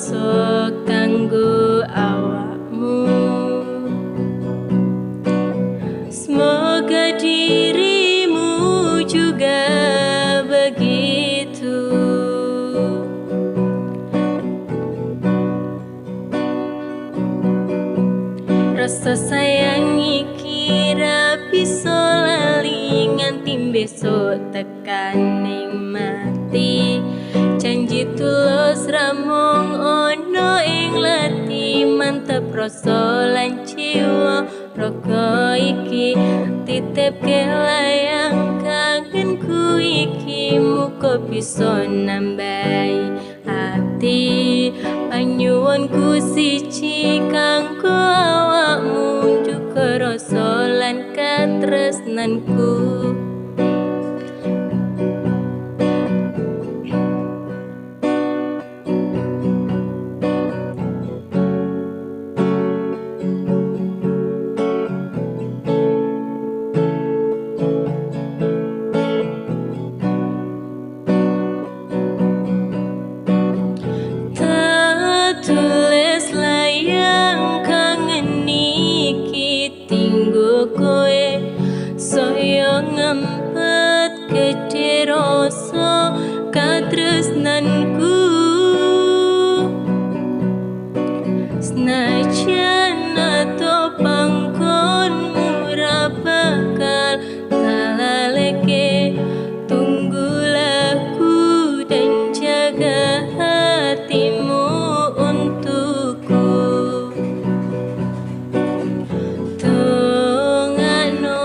rasa kanggo awakmu. Semoga dirimu juga begitu. Rasa sayang iki ra bisa lali nganti besok tekan ning mati. Janji tulus ramung ono ing lati, mantep rasa lan jiwa raga iki titipke layang kangenku iki. Muga bisa nambahi ati panyuwunku siji kanggo awakmu, juga rasa lan katresnanku. Tulis layang kangen iki tinggo kowe, saya ngempet gede rasa katresnanku. Senajan ato panggonmu ra bakal kalaleke, tunggulah ku dan jaga hatimu untukku. Tungakno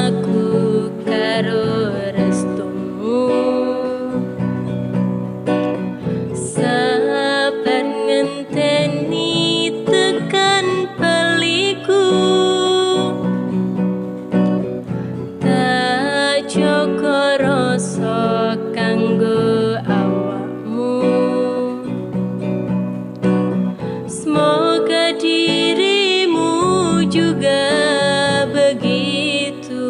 aku karo restumu, sabar ngenteni tekan baliku. Tak jaga rasa kanggo awakmu. Semoga dirimu juga begitu.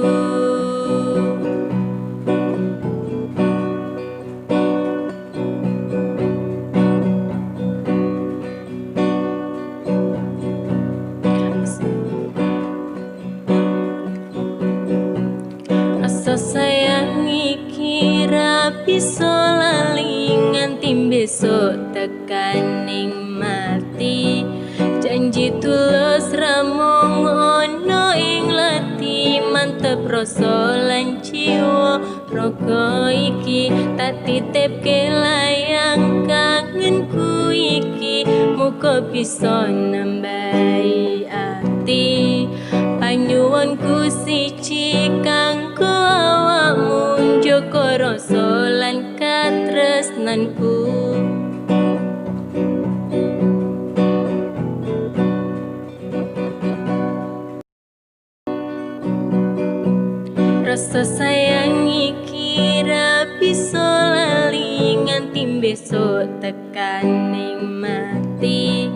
Rasa sayang iki ra bisa lali nganti besok tekan ning mati. Janji tulus ramung ono ing lati, mantep rasa lan jiwa raga iki tak titipke layang kangenku iki. Muga bisa nambahi ati panyuwunku siji kanggo awakmu, jaga rasa lan katresnanku. Rasa sayang iki ra bisa lali nganti besok tekan ning mati.